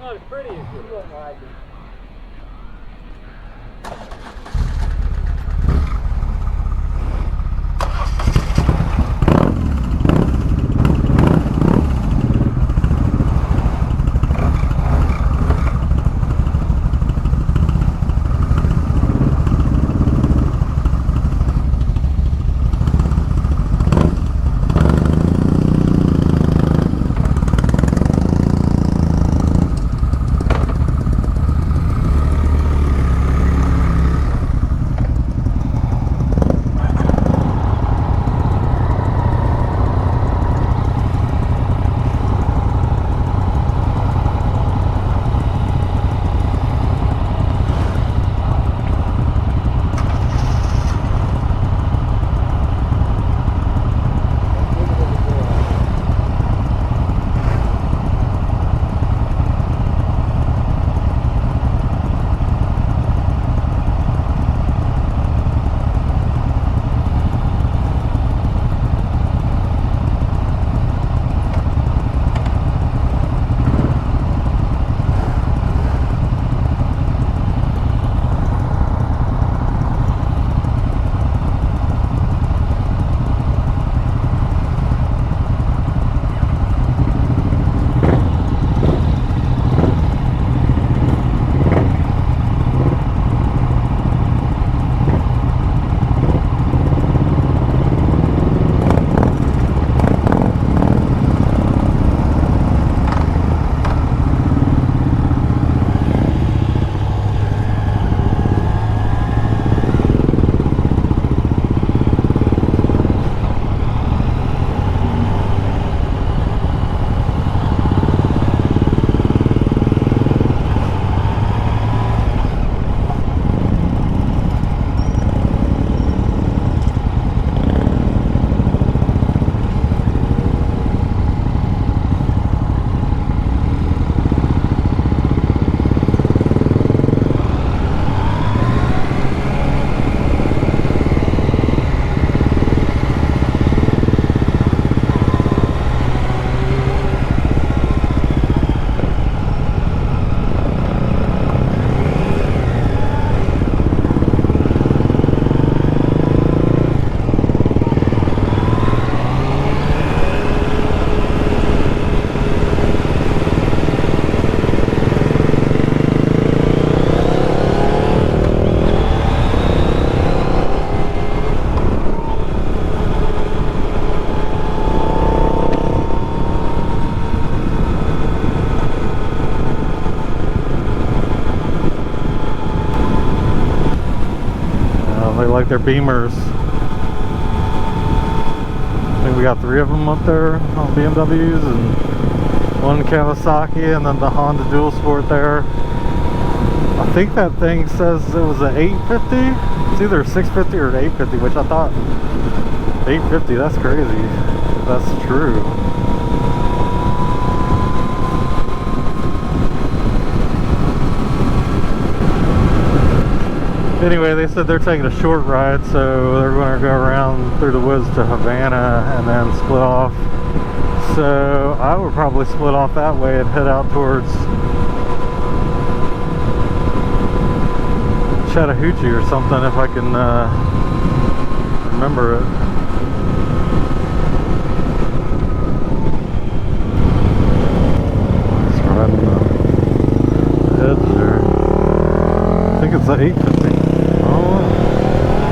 not as pretty as you. You won't like it. Like their Beamers. I think we got 3 of them up there on BMWs and 1 Kawasaki, and then the Honda Dual Sport there. I think that thing says it was an 850. It's either a 650 or an 850, which I thought 850. That's crazy. If that's true. Anyway, they said they're taking a short ride, so they're going to go around through the woods to Havana and then split off. So I would probably split off that way and head out towards Chattahoochee or something if I can remember it. Just riding the edge there. I think it's the 850.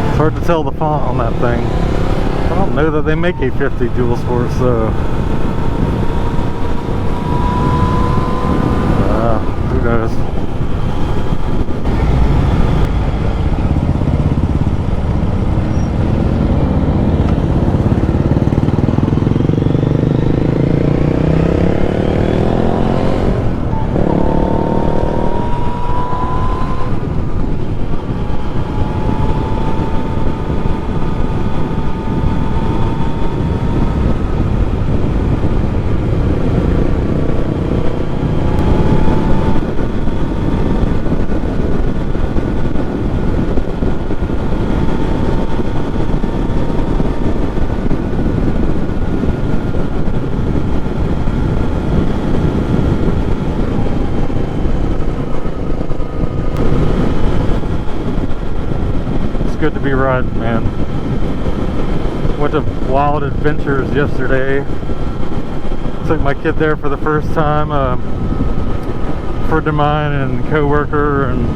It's hard to tell the font on that thing. I don't know that they make 850 dual sports, so who knows? good to be riding, man. Went to Wild Adventures yesterday. Took my kid there for the first time. A friend of mine and co-worker and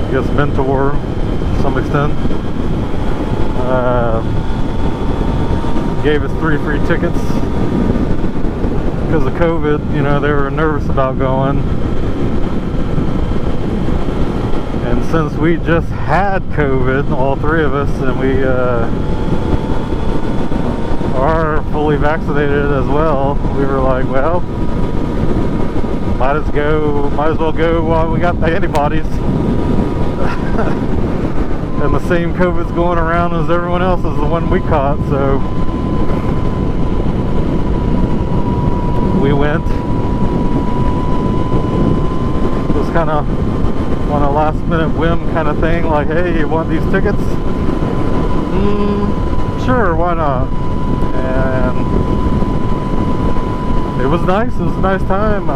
I guess mentor to some extent gave us 3 free tickets because of COVID. You know, they were nervous about going, and since we just had COVID, all 3 of us, and we are fully vaccinated as well, we were like, well, might as well go while we got the antibodies. And the same COVID's going around as everyone else is the one we caught, so we went. It was kind of on a last minute whim kind of thing, like, hey, you want these tickets? Sure, why not? And it was nice. It was a nice time.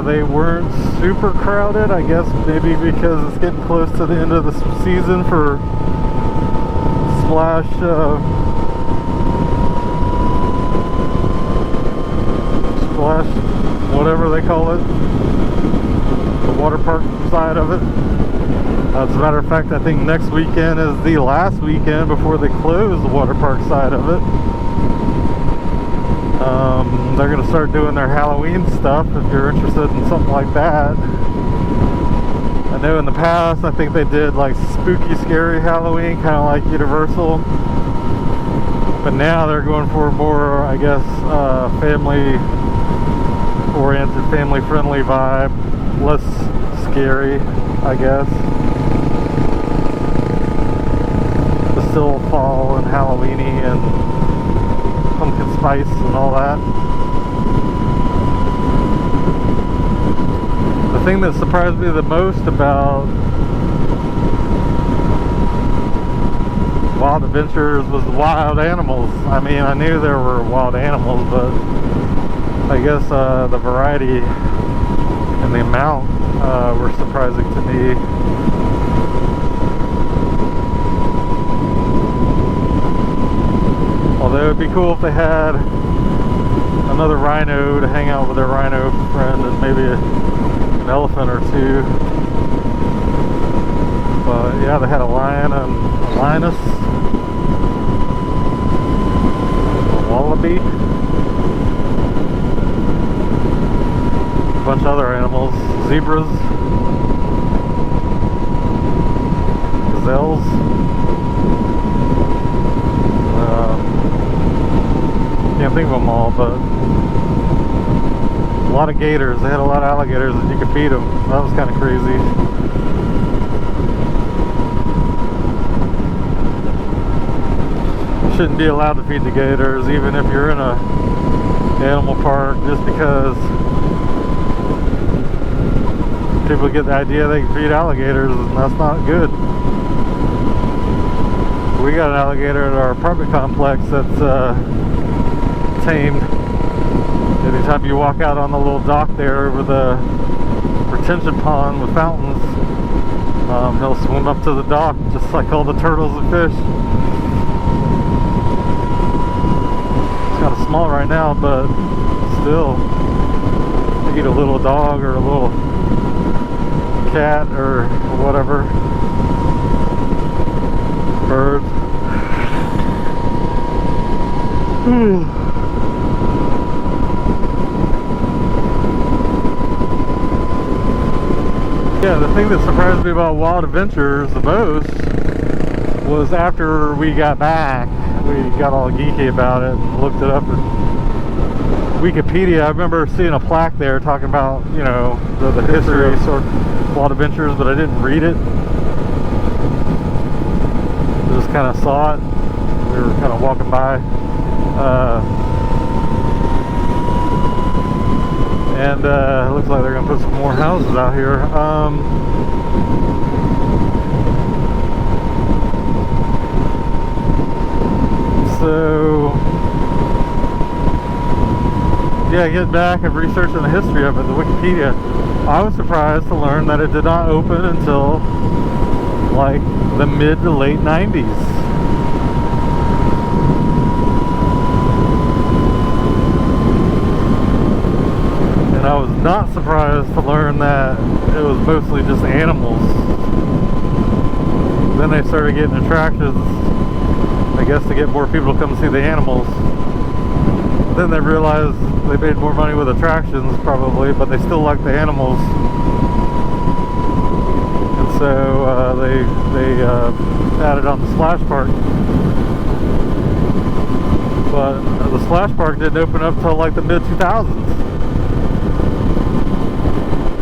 They weren't super crowded, I guess maybe because it's getting close to the end of the season for Splash whatever they call it, the water park side of it. As a matter of fact, I think next weekend is the last weekend before they close the water park side of it. They're going to start doing their Halloween stuff if you're interested in something like that. I know in the past, I think they did like spooky, scary Halloween, kind of like Universal. But now they're going for more, I guess, family-oriented, family-friendly vibe. Less scary, I guess. But still fall and Halloweeny and pumpkin spice and all that. The thing that surprised me the most about Wild Adventures was the wild animals. I mean, I knew there were wild animals, but I guess the variety and the amount were surprising to me. Although it'd be cool if they had another rhino to hang out with their rhino friend and maybe an elephant or 2. But yeah, they had a lion and a lioness, a wallaby, a bunch of other animals, zebras, gazelles. Can't think of them all, but a lot of gators. They had a lot of alligators and you could feed them. That was kind of crazy. You shouldn't be allowed to feed the gators even if you're in a animal park, just because people get the idea they can feed alligators, and that's not good. We got an alligator at our apartment complex that's tamed. Anytime you walk out on the little dock there over the retention pond with fountains, he'll swim up to the dock just like all the turtles and fish. It's kind of small right now, but still, you eat a little dog or a little cat or whatever, bird. Yeah, the thing that surprised me about Wild Adventures the most was after we got back, we got all geeky about it and looked it up in Wikipedia. I remember seeing a plaque there talking about, you know, the history of sort of Wild Adventures, but I didn't read it. I just kind of saw it. We were kind of walking by. And it looks like they're going to put some more houses out here. So, yeah, getting back and researching the history of it, the Wikipedia. I was surprised to learn that it did not open until like the mid to late 90s. And I was not surprised to learn that it was mostly just animals. Then they started getting attractions, I guess, to get more people to come see the animals. Then they realized they made more money with attractions probably, but they still like the animals. And so they added on the Splash Park. But the Splash Park didn't open up till like the mid 2000s.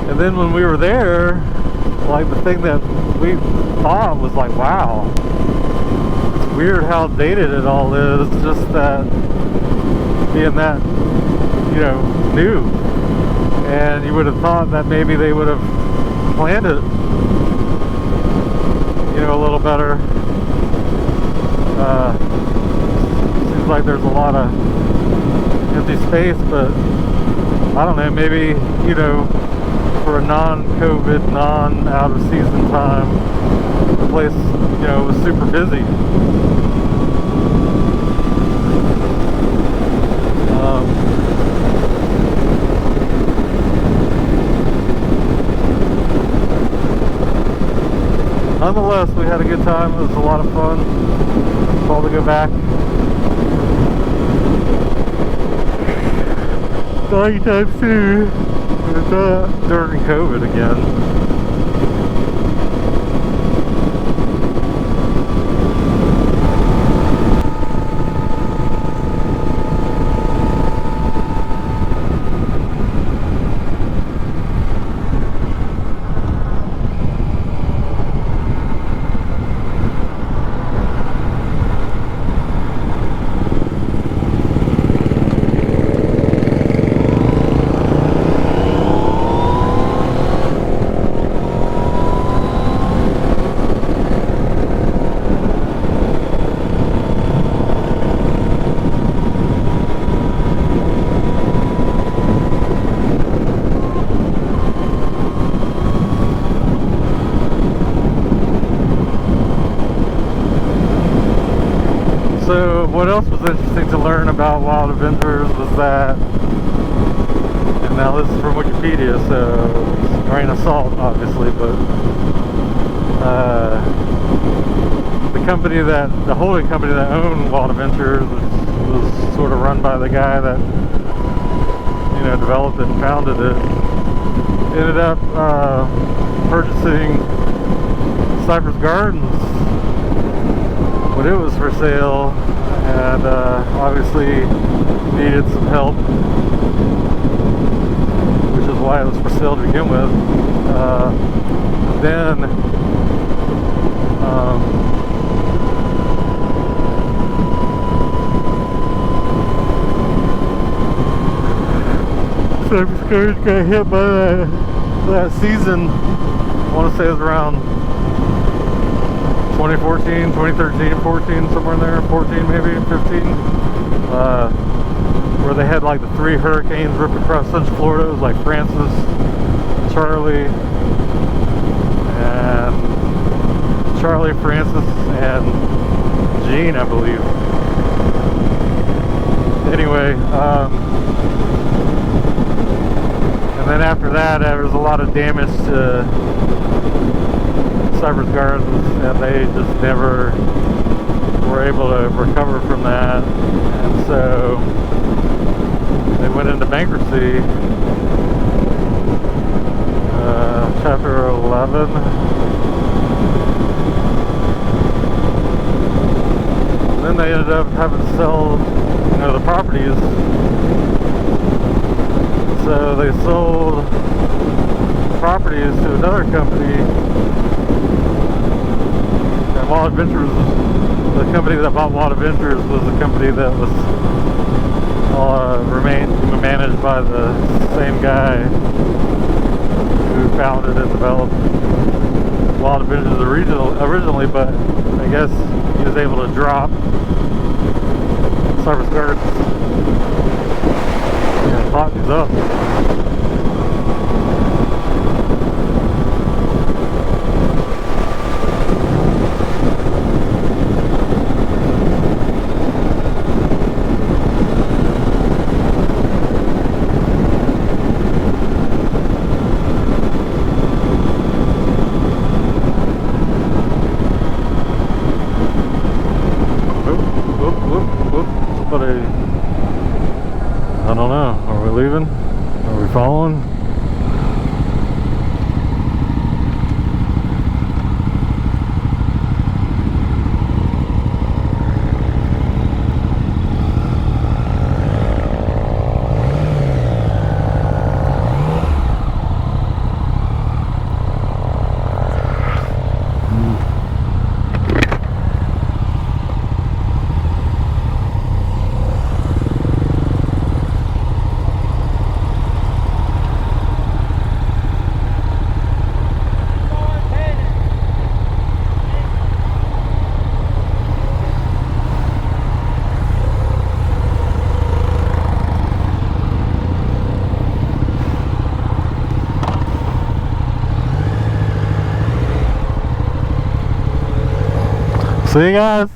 And then when we were there, like the thing that we thought was like, wow, it's weird how dated it all is, just that being that, you know, new. And you would have thought that maybe they would have planned it, you know, a little better. Seems like there's a lot of empty space, but I don't know, maybe, you know, for a non-COVID, non-out-of-season time, the place, you know, was super busy. Nonetheless, we had a good time. It was a lot of fun. Called to go back. Anytime soon. During COVID again. So what else was interesting to learn about Wild Adventures was that, and now this is from Wikipedia, so it's a grain of salt obviously, but the company that, the holding company that owned Wild Adventures was sort of run by the guy that, you know, developed it and founded it. Ended up purchasing Cypress Gardens when it was for sale, and obviously needed some help, which is why it was for sale to begin with. Then Cypress Gardens got hit by that season. I want to say it was around 2014, 2013, 14, somewhere in there, 14 maybe, 15, where they had like the 3 hurricanes rip across Central Florida. It was like Francis, Charlie, Francis, and Gene, I believe. Anyway, and then after that, there was a lot of damage to Cypress Gardens, and they just never were able to recover from that, and so they went into bankruptcy. Chapter 11. Then they ended up having to sell, you know, the properties. So they sold properties to another company. And Wild Adventures, the company that bought Wild Adventures was a company that was managed by the same guy who founded and developed Wild Adventures originally, but I guess he was able to drop Cypress Gardens. Yeah, hot is up. See you guys.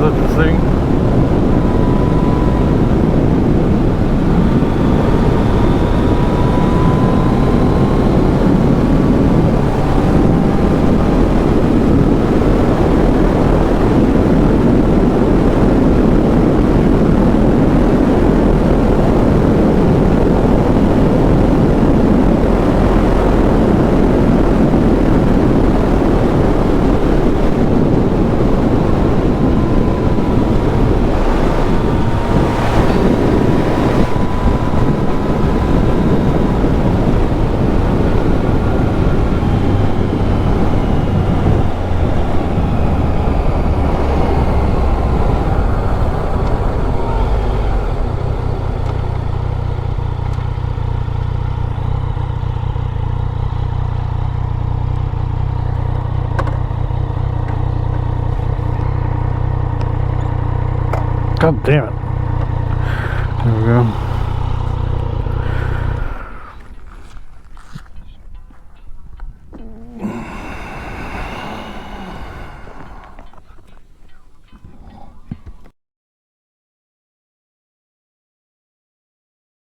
Interesting. God damn it. There we go.